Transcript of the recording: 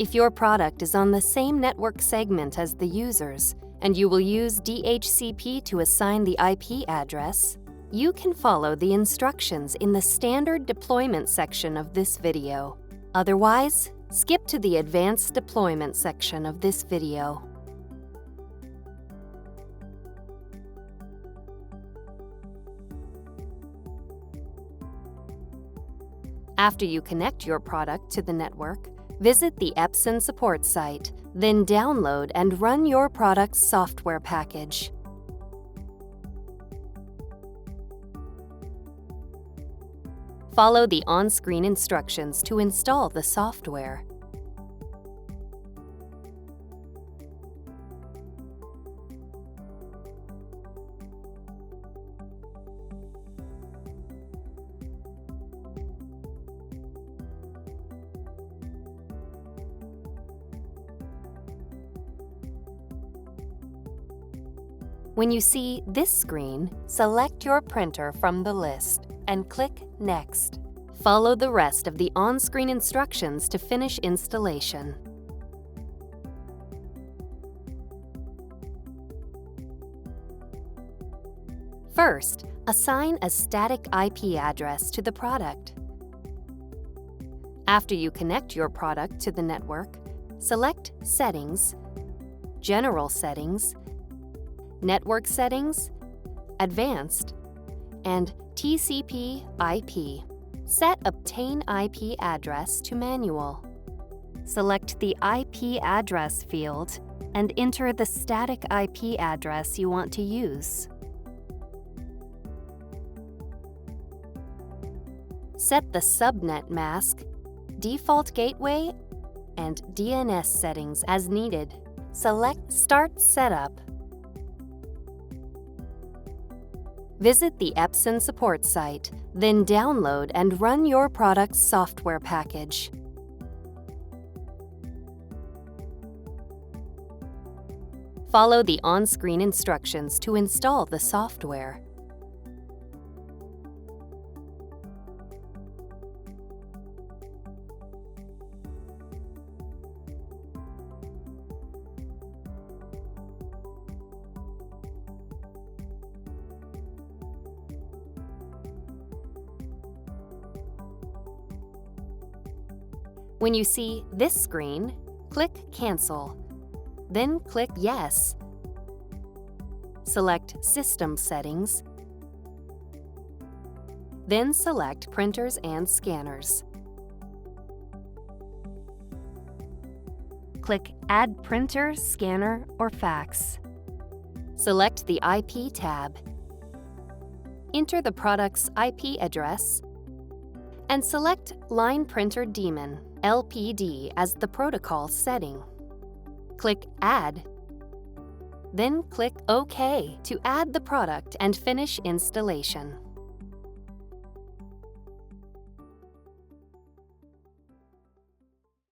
If your product is on the same network segment as the users, and you will use DHCP to assign the IP address, you can follow the instructions in the standard deployment section of this video. Otherwise, skip to the advanced deployment section of this video. After you connect your product to the network, visit the Epson support site, then download and run your product's software package. Follow the on-screen instructions to install the software. When you see this screen, select your printer from the list and click Next. Follow the rest of the on-screen instructions to finish installation. First, assign a static IP address to the product. After you connect your product to the network, select Settings, General Settings, Network Settings, Advanced, and TCP/IP. Set Obtain IP Address to Manual. Select the IP address field and enter the static IP address you want to use. Set the subnet mask, default gateway, and DNS settings as needed. Select Start Setup. Visit the Epson support site, then download and run your product's software package. Follow the on-screen instructions to install the software. When you see this screen, click Cancel. Then click Yes. Select System Settings. Then select Printers and Scanners. Click Add Printer, Scanner, or Fax. Select the IP tab. Enter the product's IP address and select Line Printer Daemon (LPD) as the protocol setting. Click Add. Then click OK to add the product and finish installation.